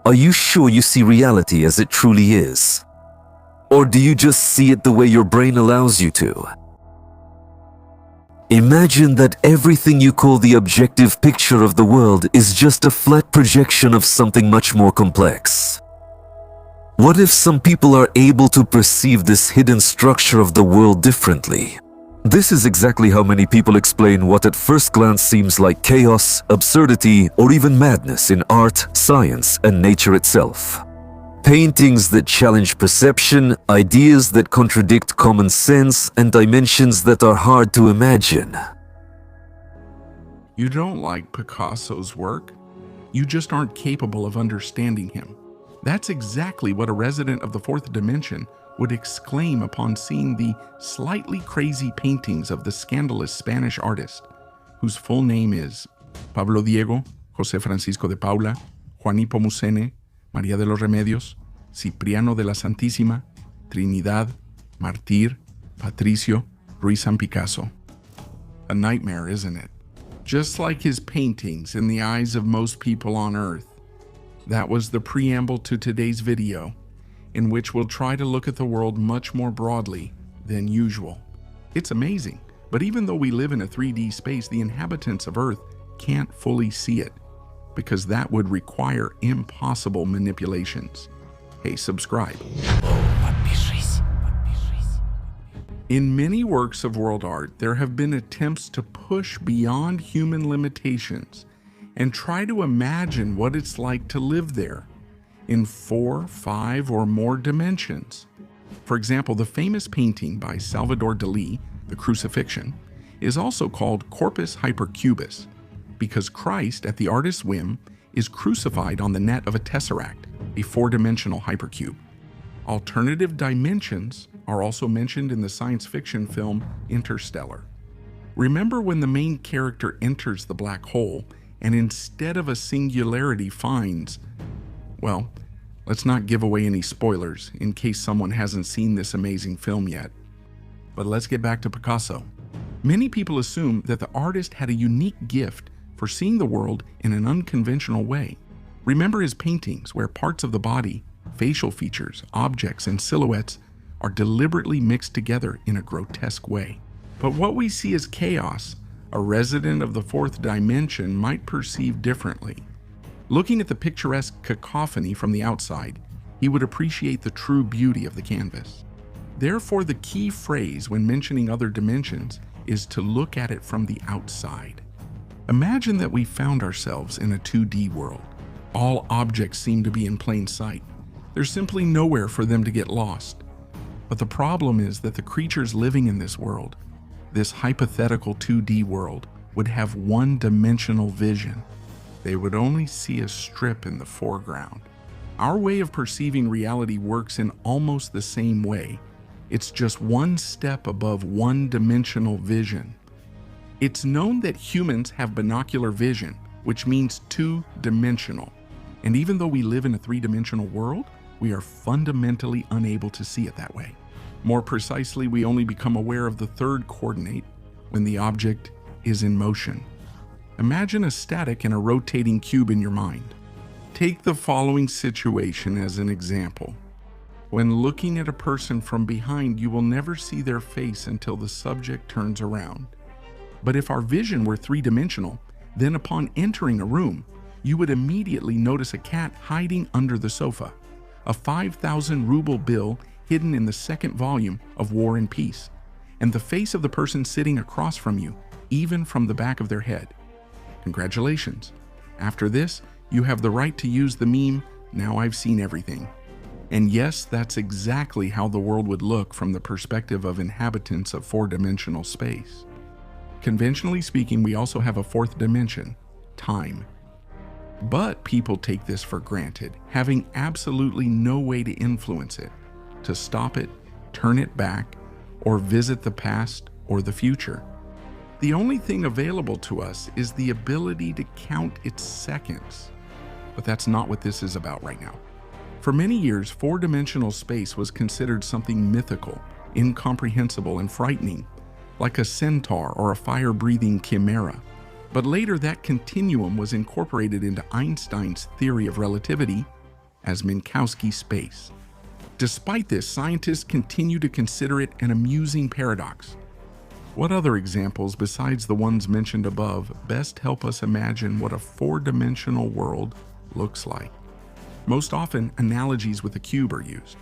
Are you sure you see reality as it truly is? Or do you just see it the way your brain allows you to? Imagine that everything you call the objective picture of the world is just a flat projection of something much more complex. What if some people are able to perceive this hidden structure of the world differently? This is exactly how many people explain what at first glance seems like chaos, absurdity, or even madness in art, science, and nature itself. Paintings that challenge perception, ideas that contradict common sense, and dimensions that are hard to imagine. You don't like Picasso's work? You just aren't capable of understanding him. That's exactly what a resident of the fourth dimension would exclaim upon seeing the slightly crazy paintings of the scandalous Spanish artist, whose full name is Pablo Diego, José Francisco de Paula, Juan Nepomuceno, María de los Remedios, Cipriano de la Santísima, Trinidad, Martir, Patricio, Ruiz San Picasso. A nightmare, isn't it? Just like his paintings in the eyes of most people on Earth. That was the preamble to today's video, in which we'll try to look at the world much more broadly than usual. It's amazing, but even though we live in a 3D space, the inhabitants of Earth can't fully see it, because that would require impossible manipulations. Hey, subscribe. In many works of world art, there have been attempts to push beyond human limitations and try to imagine what it's like to live there in 4, 5, or more dimensions. For example, the famous painting by Salvador Dalí, The Crucifixion, is also called Corpus Hypercubus because Christ, at the artist's whim, is crucified on the net of a tesseract, a 4-dimensional hypercube. Alternative dimensions are also mentioned in the science fiction film Interstellar. Remember when the main character enters the black hole and instead of a singularity finds, well, let's not give away any spoilers in case someone hasn't seen this amazing film yet. But let's get back to Picasso. Many people assume that the artist had a unique gift for seeing the world in an unconventional way. Remember his paintings where parts of the body, facial features, objects, and silhouettes are deliberately mixed together in a grotesque way. But what we see as chaos, a resident of the fourth dimension might perceive differently. Looking at the picturesque cacophony from the outside, he would appreciate the true beauty of the canvas. Therefore, the key phrase when mentioning other dimensions is to look at it from the outside. Imagine that we found ourselves in a 2D world. All objects seem to be in plain sight. There's simply nowhere for them to get lost. But the problem is that the creatures living in this world, this hypothetical 2D world, would have one-dimensional vision. They would only see a strip in the foreground. Our way of perceiving reality works in almost the same way. It's just one step above one-dimensional vision. It's known that humans have binocular vision, which means two-dimensional. And even though we live in a three-dimensional world, we are fundamentally unable to see it that way. More precisely, we only become aware of the third coordinate when the object is in motion. Imagine a static and a rotating cube in your mind. Take the following situation as an example. When looking at a person from behind, you will never see their face until the subject turns around. But if our vision were three-dimensional, then upon entering a room, you would immediately notice a cat hiding under the sofa, a 5,000 ruble bill hidden in the second volume of War and Peace, and the face of the person sitting across from you, even from the back of their head. Congratulations. After this, you have the right to use the meme, "Now I've seen everything." And yes, that's exactly how the world would look from the perspective of inhabitants of four-dimensional space. Conventionally speaking, we also have a fourth dimension, time. But people take this for granted, having absolutely no way to influence it, to stop it, turn it back, or visit the past or the future. The only thing available to us is the ability to count its seconds. But that's not what this is about right now. For many years, four-dimensional space was considered something mythical, incomprehensible, and frightening, like a centaur or a fire-breathing chimera. But later that continuum was incorporated into Einstein's theory of relativity, as Minkowski space. Despite this, scientists continue to consider it an amusing paradox. What other examples besides the ones mentioned above best help us imagine what a four-dimensional world looks like? Most often, analogies with a cube are used.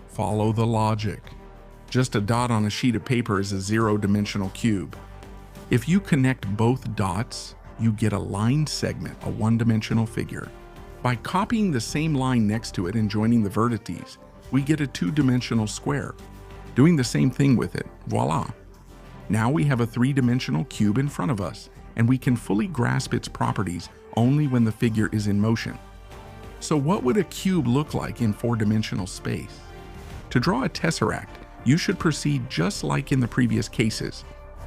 Follow the logic. Just a dot on a sheet of paper is a zero-dimensional cube. If you connect both dots, you get a line segment, a one-dimensional figure. By copying the same line next to it and joining the vertices, we get a two-dimensional square. Doing the same thing with it, voila! Now we have a three-dimensional cube in front of us, and we can fully grasp its properties only when the figure is in motion. So what would a cube look like in four-dimensional space? To draw a tesseract, you should proceed just like in the previous cases.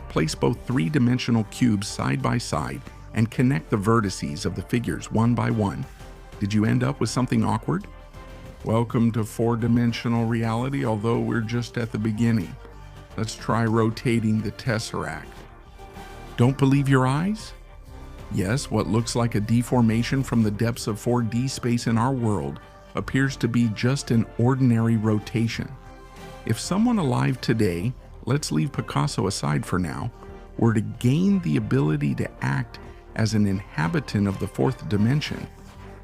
Place both three-dimensional cubes side by side and connect the vertices of the figures one by one. Did you end up with something awkward? Welcome to four-dimensional reality, although we're just at the beginning. Let's try rotating the tesseract. Don't believe your eyes? Yes, what looks like a deformation from the depths of 4D space in our world appears to be just an ordinary rotation. If someone alive today, let's leave Picasso aside for now, were to gain the ability to act as an inhabitant of the fourth dimension,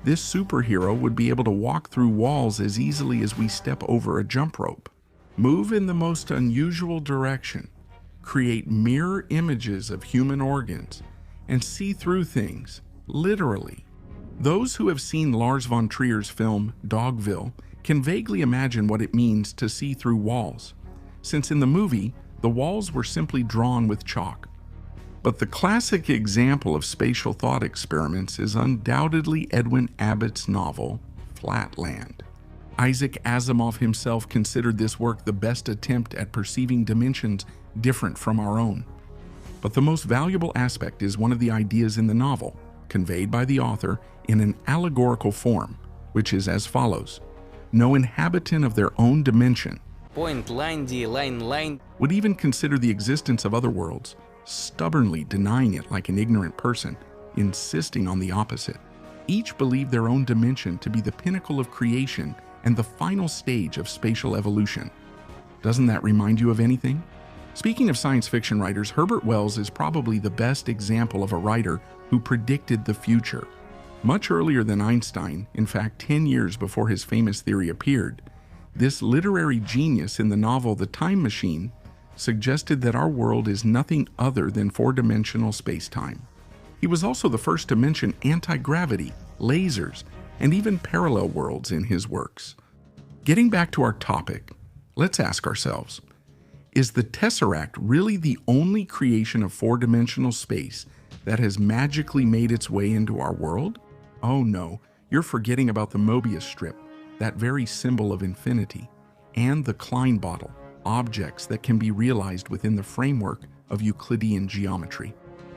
this superhero would be able to walk through walls as easily as we step over a jump rope. Move in the most unusual direction, create mirror images of human organs, and see through things, literally. Those who have seen Lars von Trier's film Dogville can vaguely imagine what it means to see through walls, since in the movie, the walls were simply drawn with chalk. But the classic example of spatial thought experiments is undoubtedly Edwin Abbott's novel, Flatland. Isaac Asimov himself considered this work the best attempt at perceiving dimensions different from our own. But the most valuable aspect is one of the ideas in the novel, conveyed by the author in an allegorical form, which is as follows. No inhabitant of their own dimension would even consider the existence of other worlds, stubbornly denying it like an ignorant person, insisting on the opposite. Each believed their own dimension to be the pinnacle of creation and the final stage of spatial evolution. Doesn't that remind you of anything? Speaking of science fiction writers, Herbert Wells is probably the best example of a writer who predicted the future. Much earlier than Einstein, in fact 10 years before his famous theory appeared, this literary genius in the novel The Time Machine suggested that our world is nothing other than four-dimensional space-time. He was also the first to mention anti-gravity, lasers, and even parallel worlds in his works. Getting back to our topic, let's ask ourselves, is the tesseract really the only creation of four-dimensional space that has magically made its way into our world? Oh no, you're forgetting about the Mobius strip, that very symbol of infinity, and the Klein bottle, objects that can be realized within the framework of Euclidean geometry.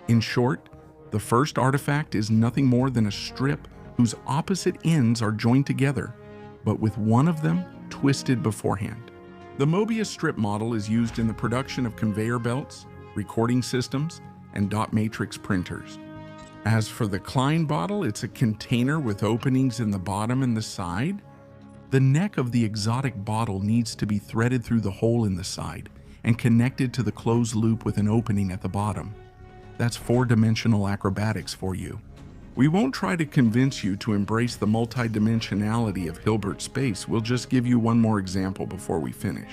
In short, the first artifact is nothing more than a strip whose opposite ends are joined together, but with one of them twisted beforehand. The Mobius strip model is used in the production of conveyor belts, recording systems, and dot matrix printers. As for the Klein bottle, it's a container with openings in the bottom and the side. The neck of the exotic bottle needs to be threaded through the hole in the side and connected to the closed loop with an opening at the bottom. That's four-dimensional acrobatics for you. We won't try to convince you to embrace the multidimensionality of Hilbert space. We'll just give you one more example before we finish.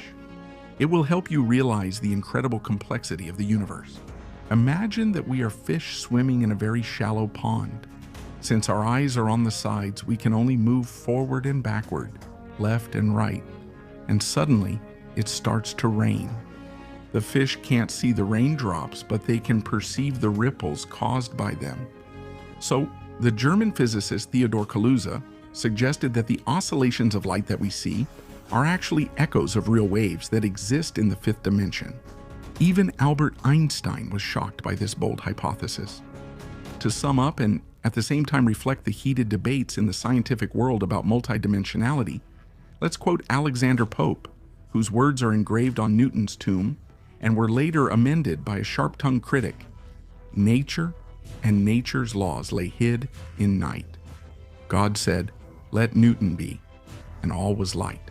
It will help you realize the incredible complexity of the universe. Imagine that we are fish swimming in a very shallow pond. Since our eyes are on the sides, we can only move forward and backward, left and right, and suddenly it starts to rain. The fish can't see the raindrops, but they can perceive the ripples caused by them. So, the German physicist Theodor Kaluza suggested that the oscillations of light that we see are actually echoes of real waves that exist in the fifth dimension. Even Albert Einstein was shocked by this bold hypothesis. To sum up and at the same time reflect the heated debates in the scientific world about multidimensionality, let's quote Alexander Pope, whose words are engraved on Newton's tomb and were later amended by a sharp-tongued critic. Nature and nature's laws lay hid in night. God said, Let Newton be, and all was light.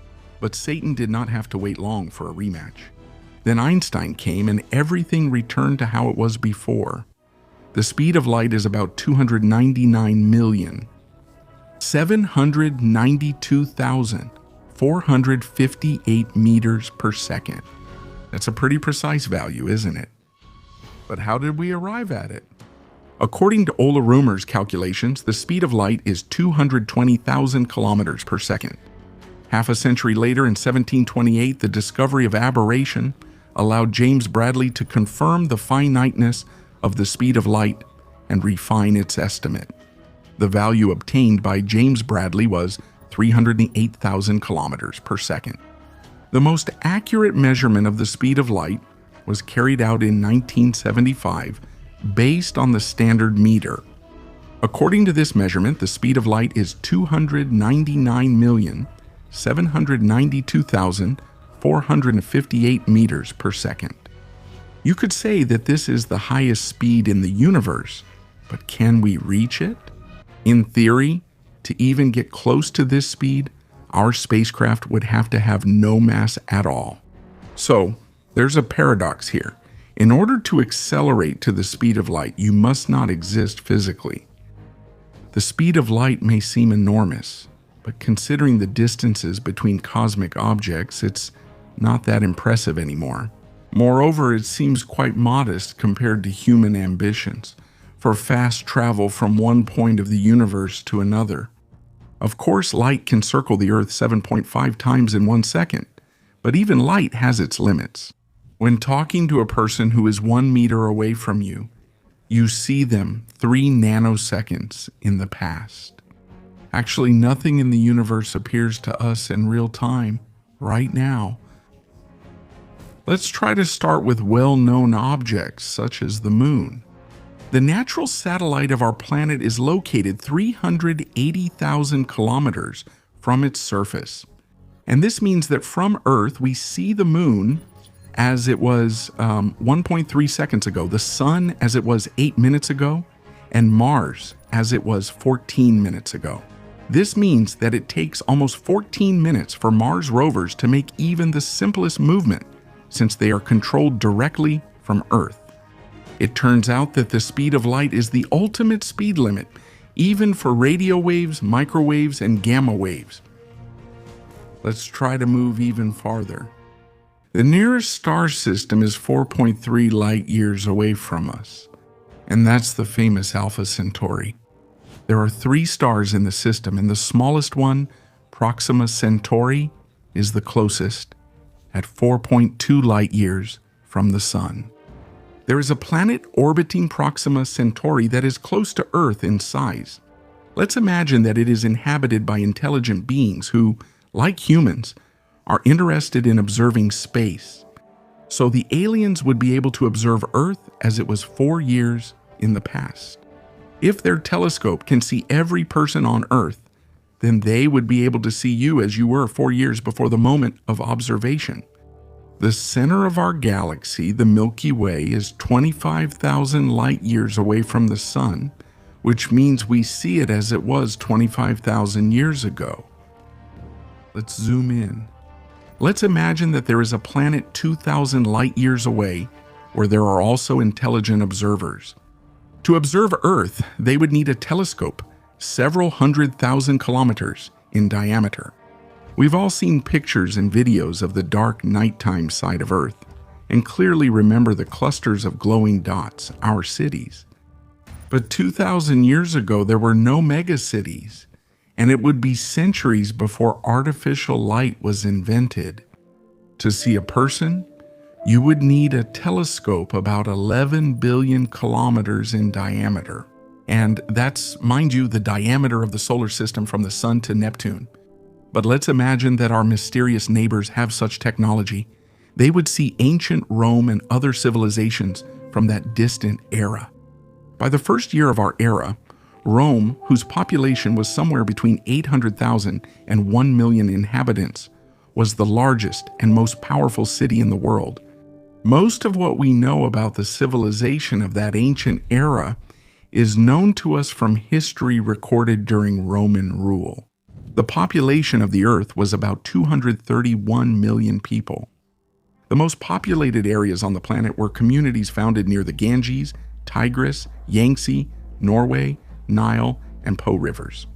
But Satan did not have to wait long for a rematch. Then Einstein came and everything returned to how it was before. The speed of light is about 299,792,458 meters per second. That's a pretty precise value, isn't it? But how did we arrive at it? According to Oumuamua's calculations, the speed of light is 220,000 kilometers per second. Half a century later, in 1728, the discovery of aberration allowed James Bradley to confirm the finiteness of the speed of light and refine its estimate. The value obtained by James Bradley was 308,000 kilometers per second. The most accurate measurement of the speed of light was carried out in 1975 based on the standard meter. According to this measurement, the speed of light is 299,792,458 meters per second. You could say that this is the highest speed in the universe, but can we reach it? In theory, to even get close to this speed, our spacecraft would have to have no mass at all. So, there's a paradox here. In order to accelerate to the speed of light, you must not exist physically. The speed of light may seem enormous, but considering the distances between cosmic objects, it's not that impressive anymore. Moreover, it seems quite modest compared to human ambitions for fast travel from one point of the universe to another. Of course, light can circle the Earth 7.5 times in 1 second, but even light has its limits. When talking to a person who is 1 meter away from you, you see them 3 nanoseconds in the past. Actually, nothing in the universe appears to us in real time, right now. Let's try to start with well-known objects such as the Moon. The natural satellite of our planet is located 380,000 kilometers from its surface. And this means that from Earth, we see the Moon as it was 1.3 seconds ago, the Sun as it was 8 minutes ago, and Mars as it was 14 minutes ago. This means that it takes almost 14 minutes for Mars rovers to make even the simplest movement, since they are controlled directly from Earth. It turns out that the speed of light is the ultimate speed limit, even for radio waves, microwaves, and gamma waves. Let's try to move even farther. The nearest star system is 4.3 light years away from us, and that's the famous Alpha Centauri. There are 3 stars in the system, and the smallest one, Proxima Centauri, is the closest, at 4.2 light years from the Sun. There is a planet orbiting Proxima Centauri that is close to Earth in size. Let's imagine that it is inhabited by intelligent beings who, like humans, are interested in observing space. So the aliens would be able to observe Earth as it was 4 years in the past. If their telescope can see every person on Earth, then they would be able to see you as you were 4 years before the moment of observation. The center of our galaxy, the Milky Way, is 25,000 light years away from the Sun, which means we see it as it was 25,000 years ago. Let's zoom in. Let's imagine that there is a planet 2,000 light years away where there are also intelligent observers. To observe Earth, they would need a telescope several 100,000 kilometers in diameter. We've all seen pictures and videos of the dark nighttime side of Earth and clearly remember the clusters of glowing dots, our cities. But 2,000 years ago, there were no megacities, and it would be centuries before artificial light was invented. To see a person, you would need a telescope about 11 billion kilometers in diameter. And that's, mind you, the diameter of the solar system from the Sun to Neptune. But let's imagine that our mysterious neighbors have such technology. They would see ancient Rome and other civilizations from that distant era. By the first year of our era, Rome, whose population was somewhere between 800,000 and 1 million inhabitants, was the largest and most powerful city in the world. Most of what we know about the civilization of that ancient era is known to us from history recorded during Roman rule. The population of the Earth was about 231 million people. The most populated areas on the planet were communities founded near the Ganges, Tigris, Yangtze, Norway, Nile, and Po rivers.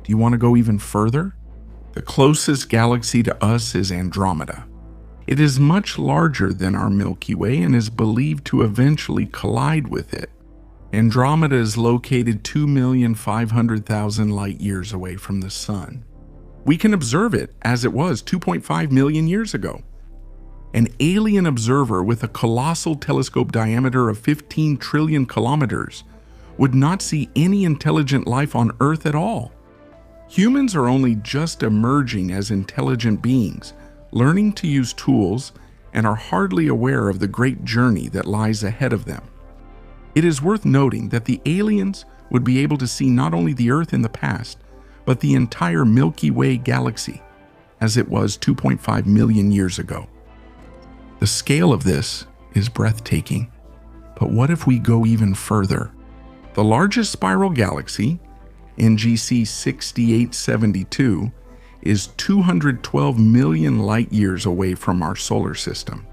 Do you want to go even further? The closest galaxy to us is Andromeda. It is much larger than our Milky Way and is believed to eventually collide with it. Andromeda is located 2,500,000 light years away from the Sun. We can observe it as it was 2.5 million years ago. An alien observer with a colossal telescope diameter of 15 trillion kilometers would not see any intelligent life on Earth at all. Humans are only just emerging as intelligent beings, learning to use tools, and are hardly aware of the great journey that lies ahead of them. It is worth noting that the aliens would be able to see not only the Earth in the past, but the entire Milky Way galaxy, as it was 2.5 million years ago. The scale of this is breathtaking. But what if we go even further? The largest spiral galaxy, NGC 6872, is 212 million light years away from our solar system.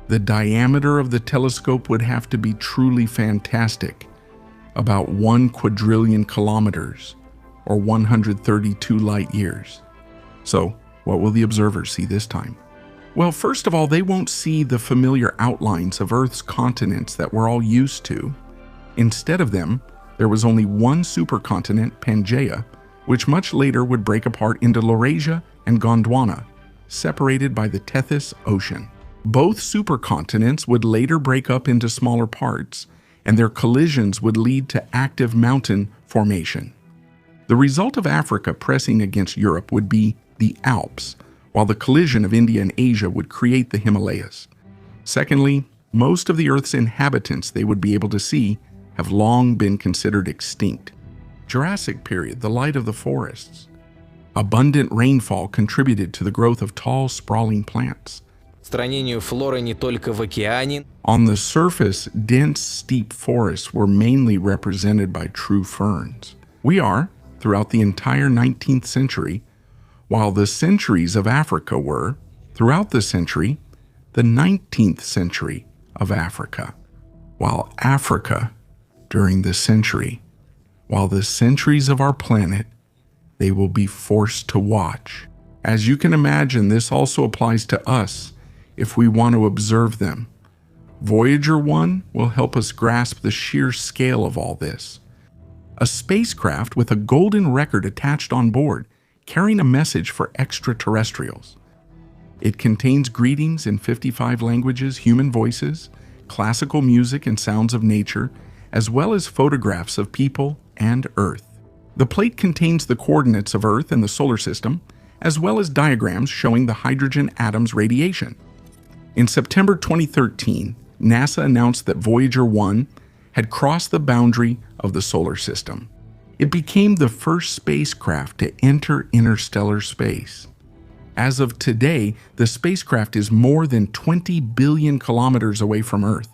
The diameter of the telescope would have to be truly fantastic, about 1 quadrillion kilometers, or 132 light years. So, what will the observers see this time? Well, first of all, they won't see the familiar outlines of Earth's continents that we're all used to. Instead of them, there was only one supercontinent, Pangaea, which much later would break apart into Laurasia and Gondwana, separated by the Tethys Ocean. Both supercontinents would later break up into smaller parts, and their collisions would lead to active mountain formation. The result of Africa pressing against Europe would be the Alps, while the collision of India and Asia would create the Himalayas. Secondly, most of the Earth's inhabitants they would be able to see have long been considered extinct. Jurassic period, the light of the forests. Abundant rainfall contributed to the growth of tall, sprawling plants. Странению флоры не только в океане. On the surface, dense, steep forests were mainly represented by true ferns. We are, throughout the entire 19th century, while the centuries of Africa were, throughout the century, the 19th century of Africa. While Africa, during the century, while the centuries of our planet, they will be forced to watch. As you can imagine, this also applies to us if we want to observe them. Voyager 1 will help us grasp the sheer scale of all this. A spacecraft with a golden record attached on board, carrying a message for extraterrestrials. It contains greetings in 55 languages, human voices, classical music and sounds of nature, as well as photographs of people and Earth. The plate contains the coordinates of Earth and the solar system, as well as diagrams showing the hydrogen atom's radiation. In September 2013, NASA announced that Voyager 1 had crossed the boundary of the solar system. It became the first spacecraft to enter interstellar space. As of today, the spacecraft is more than 20 billion kilometers away from Earth.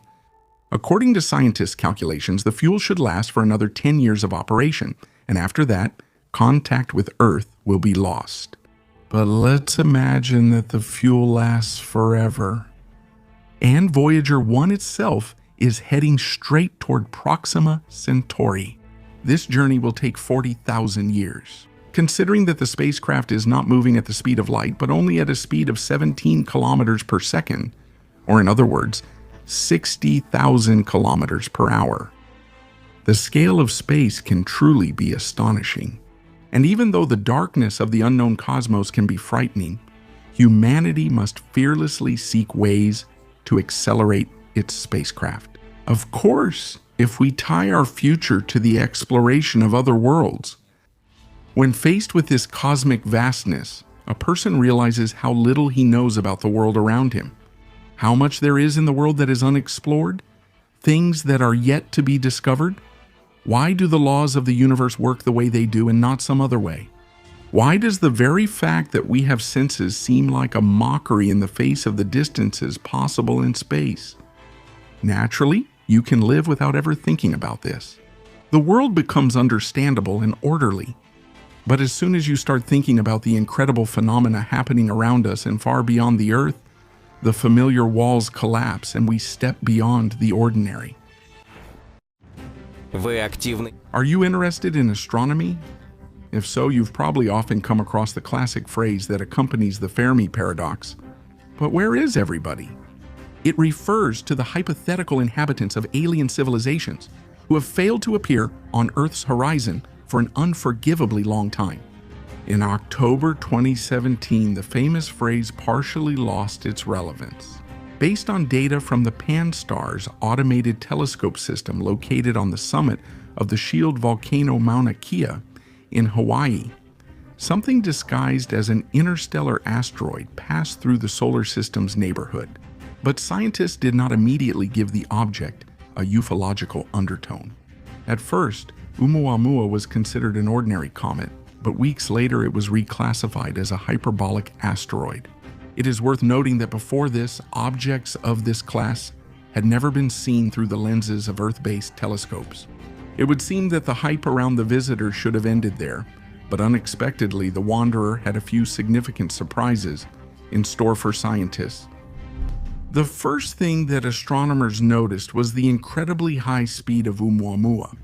According to scientists' calculations, the fuel should last for another 10 years of operation, and after that, contact with Earth will be lost. But let's imagine that the fuel lasts forever. And Voyager 1 itself is heading straight toward Proxima Centauri. This journey will take 40,000 years. Considering that the spacecraft is not moving at the speed of light, but only at a speed of 17 kilometers per second, or in other words, 60,000 kilometers per hour. The scale of space can truly be astonishing. And even though the darkness of the unknown cosmos can be frightening, humanity must fearlessly seek ways to accelerate its spacecraft. Of course, if we tie our future to the exploration of other worlds. When faced with this cosmic vastness, a person realizes how little he knows about the world around him, how much there is in the world that is unexplored, things that are yet to be discovered. Why do the laws of the universe work the way they do and not some other way? Why does the very fact that we have senses seem like a mockery in the face of the distances possible in space? Naturally, you can live without ever thinking about this. The world becomes understandable and orderly. But as soon as you start thinking about the incredible phenomena happening around us and far beyond the Earth, the familiar walls collapse and we step beyond the ordinary. Вы активны. Are you interested in astronomy? If so, you've probably often come across the classic phrase that accompanies the Fermi paradox. But where is everybody? It refers to the hypothetical inhabitants of alien civilizations who have failed to appear on Earth's horizon for an unforgivably long time. In October 2017, the famous phrase partially lost its relevance. Based on data from the Pan-STARRS automated telescope system located on the summit of the shield volcano Mauna Kea in Hawaii, something disguised as an interstellar asteroid passed through the solar system's neighborhood. But scientists did not immediately give the object a ufological undertone. At first, Oumuamua was considered an ordinary comet, but weeks later it was reclassified as a hyperbolic asteroid. It is worth noting that before this, objects of this class had never been seen through the lenses of Earth-based telescopes. It would seem that the hype around the visitor should have ended there, but unexpectedly the wanderer had a few significant surprises in store for scientists. The first thing that astronomers noticed was the incredibly high speed of Oumuamua.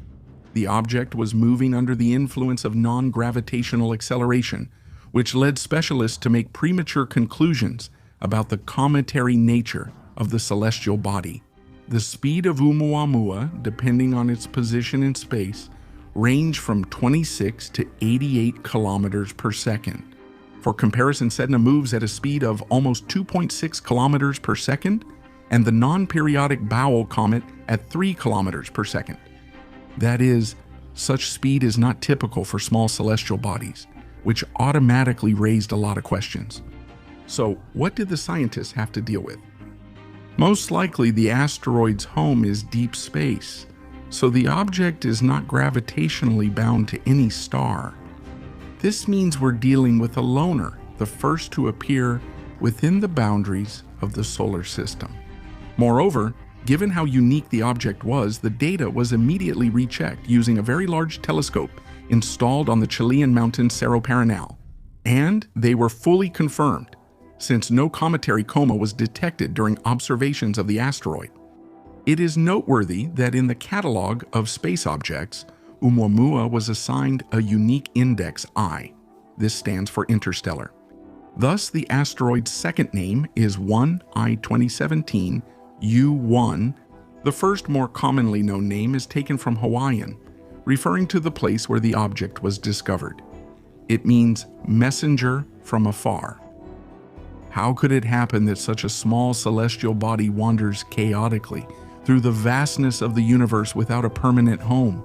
The object was moving under the influence of non-gravitational acceleration, which led specialists to make premature conclusions about the cometary nature of the celestial body. The speed of Oumuamua, depending on its position in space, ranged from 26 to 88 kilometers per second. For comparison, Sedna moves at a speed of almost 2.6 kilometers per second, and the non-periodic Bowel comet at 3 kilometers per second. That is, such speed is not typical for small celestial bodies, which automatically raised a lot of questions. So, what did the scientists have to deal with? Most likely, the asteroid's home is deep space, so the object is not gravitationally bound to any star. This means we're dealing with a loner, the first to appear within the boundaries of the solar system. Moreover, given how unique the object was, the data was immediately rechecked using a very large telescope installed on the Chilean mountain Cerro Paranal, and they were fully confirmed, since no cometary coma was detected during observations of the asteroid. It is noteworthy that in the catalog of space objects, Oumuamua was assigned a unique index I. This stands for Interstellar. Thus, the asteroid's second name is 1I-2017 U1. The first, more commonly known name is taken from Hawaiian, referring to the place where the object was discovered. It means messenger from afar. How could it happen that such a small celestial body wanders chaotically through the vastness of the universe without a permanent home?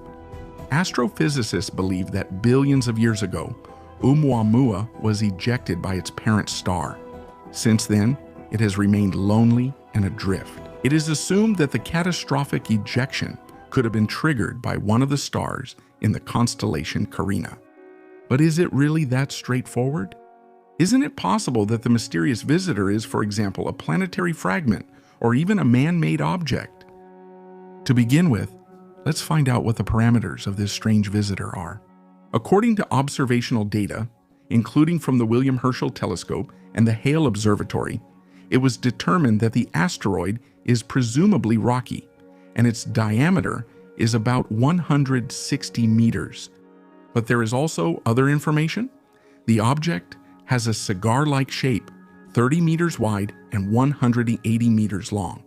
Astrophysicists believe that billions of years ago, Oumuamua was ejected by its parent star. Since then, it has remained lonely and adrift. It is assumed that the catastrophic ejection could have been triggered by one of the stars in the constellation Carina. But is it really that straightforward? Isn't it possible that the mysterious visitor is, for example, a planetary fragment or even a man-made object? To begin with, let's find out what the parameters of this strange visitor are. According to observational data, including from the William Herschel Telescope and the Hale Observatory, it was determined that the asteroid is presumably rocky, and its diameter is about 160 meters. But there is also other information. The object has a cigar-like shape, 30 meters wide and 180 meters long.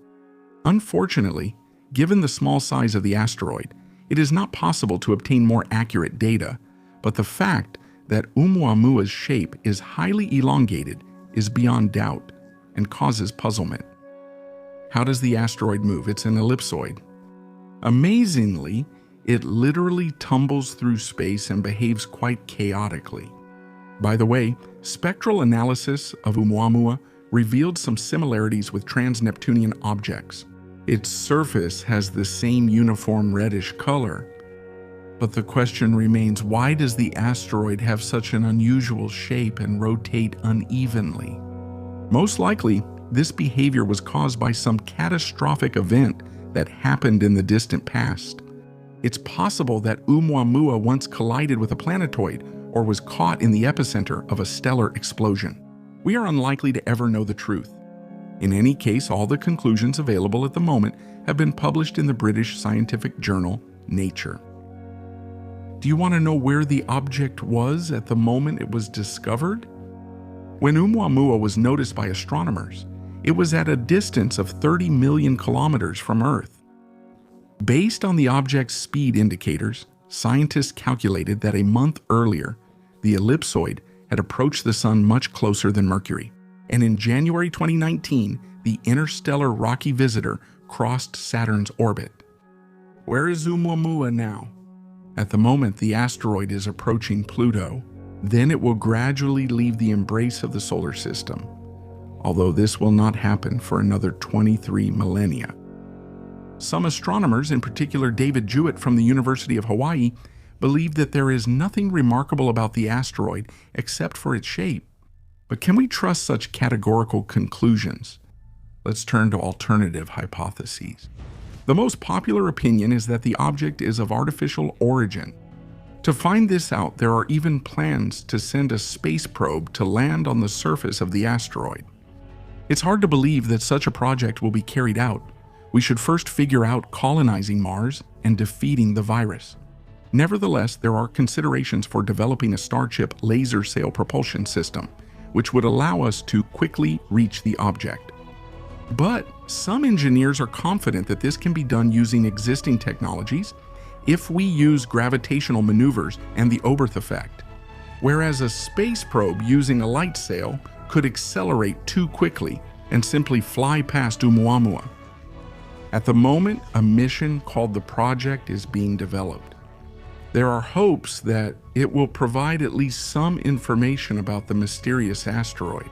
Unfortunately, given the small size of the asteroid, it is not possible to obtain more accurate data, but the fact that Oumuamua's shape is highly elongated is beyond doubt and causes puzzlement. How does the asteroid move? It's an ellipsoid. Amazingly, it literally tumbles through space and behaves quite chaotically. By the way, spectral analysis of Oumuamua revealed some similarities with trans-Neptunian objects. Its surface has the same uniform reddish color. But the question remains, why does the asteroid have such an unusual shape and rotate unevenly? Most likely, this behavior was caused by some catastrophic event that happened in the distant past. It's possible that Oumuamua once collided with a planetoid or was caught in the epicenter of a stellar explosion. We are unlikely to ever know the truth. In any case, all the conclusions available at the moment have been published in the British scientific journal Nature. Do you want to know where the object was at the moment it was discovered? When Oumuamua was noticed by astronomers, it was at a distance of 30 million kilometers from Earth. Based on the object's speed indicators, scientists calculated that a month earlier, the ellipsoid had approached the Sun much closer than Mercury, and in January 2019, the interstellar rocky visitor crossed Saturn's orbit. Where is Oumuamua now? At the moment, the asteroid is approaching Pluto. Then it will gradually leave the embrace of the solar system, although this will not happen for another 23 millennia. Some astronomers, in particular David Jewett from the University of Hawaii, believe that there is nothing remarkable about the asteroid except for its shape. But can we trust such categorical conclusions? Let's turn to alternative hypotheses. The most popular opinion is that the object is of artificial origin. To find this out, there are even plans to send a space probe to land on the surface of the asteroid. It's hard to believe that such a project will be carried out. We should first figure out colonizing Mars and defeating the virus. Nevertheless, there are considerations for developing a Starship laser sail propulsion system, which would allow us to quickly reach the object. But some engineers are confident that this can be done using existing technologies if we use gravitational maneuvers and the Oberth effect, whereas a space probe using a light sail could accelerate too quickly and simply fly past Oumuamua. At the moment, a mission called the Project is being developed. There are hopes that it will provide at least some information about the mysterious asteroid.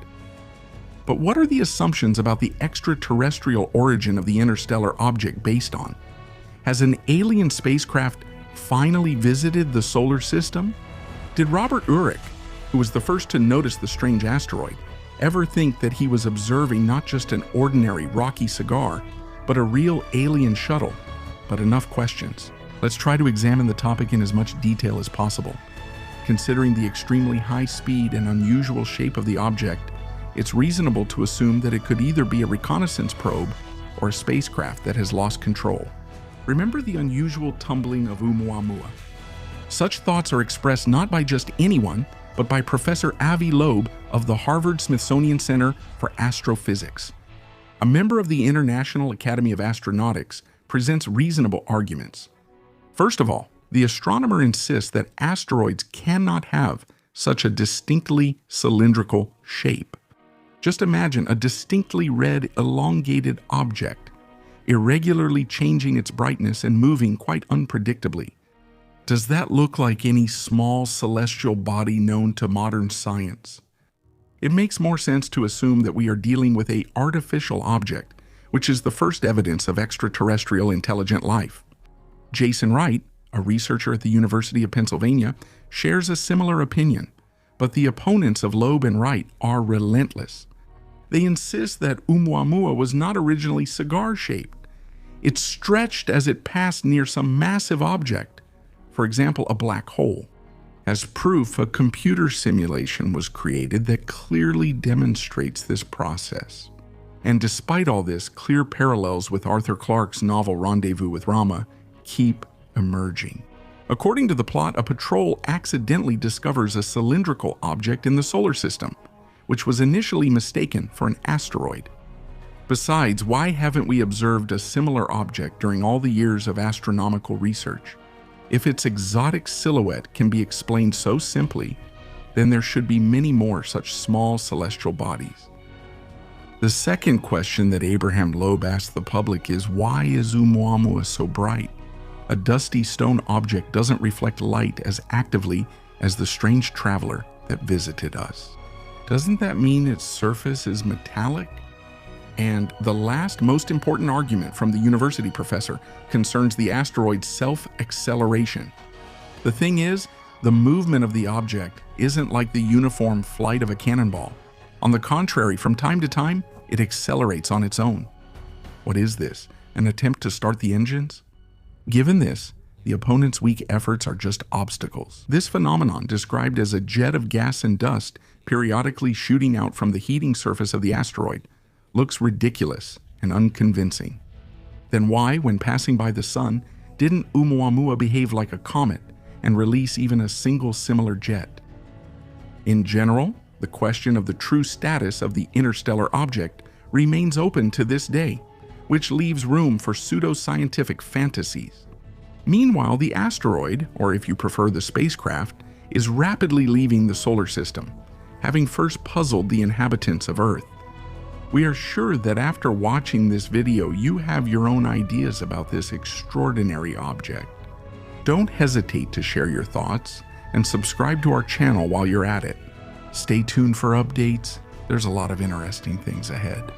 But what are the assumptions about the extraterrestrial origin of the interstellar object based on? Has an alien spacecraft finally visited the solar system? Did Robert Urich, who was the first to notice the strange asteroid, ever think that he was observing not just an ordinary rocky cigar, but a real alien shuttle? But enough questions. Let's try to examine the topic in as much detail as possible. Considering the extremely high speed and unusual shape of the object, it's reasonable to assume that it could either be a reconnaissance probe or a spacecraft that has lost control. Remember the unusual tumbling of Oumuamua. Such thoughts are expressed not by just anyone, but by Professor Avi Loeb of the Harvard-Smithsonian Center for Astrophysics. A member of the International Academy of Astronautics presents reasonable arguments. First of all, the astronomer insists that asteroids cannot have such a distinctly cylindrical shape. Just imagine a distinctly red, elongated object, irregularly changing its brightness and moving quite unpredictably. Does that look like any small celestial body known to modern science? It makes more sense to assume that we are dealing with an artificial object, which is the first evidence of extraterrestrial intelligent life. Jason Wright, a researcher at the University of Pennsylvania, shares a similar opinion, but the opponents of Loeb and Wright are relentless. They insist that Oumuamua was not originally cigar-shaped. It stretched as it passed near some massive object, for example, a black hole. As proof, a computer simulation was created that clearly demonstrates this process. And despite all this, clear parallels with Arthur Clarke's novel Rendezvous with Rama keep emerging. According to the plot, a patrol accidentally discovers a cylindrical object in the solar system, which was initially mistaken for an asteroid. Besides, why haven't we observed a similar object during all the years of astronomical research? If its exotic silhouette can be explained so simply, then there should be many more such small celestial bodies. The second question that Abraham Loeb asked the public is, why is Oumuamua so bright? A dusty stone object doesn't reflect light as actively as the strange traveler that visited us. Doesn't that mean its surface is metallic? And the last most important argument from the university professor concerns the asteroid's self-acceleration. The thing is, the movement of the object isn't like the uniform flight of a cannonball. On the contrary, from time to time, it accelerates on its own. What is this? An attempt to start the engines? Given this, The opponent's weak efforts are just obstacles. This phenomenon, described as a jet of gas and dust periodically shooting out from the heating surface of the asteroid, looks ridiculous and unconvincing. Then why, when passing by the sun, didn't Oumuamua behave like a comet and release even a single similar jet? In general, the question of the true status of the interstellar object remains open to this day, which leaves room for pseudoscientific fantasies. Meanwhile, the asteroid, or if you prefer the spacecraft, is rapidly leaving the solar system, having first puzzled the inhabitants of Earth. We are sure that after watching this video, you have your own ideas about this extraordinary object. Don't hesitate to share your thoughts and subscribe to our channel while you're at it. Stay tuned for updates. There's a lot of interesting things ahead.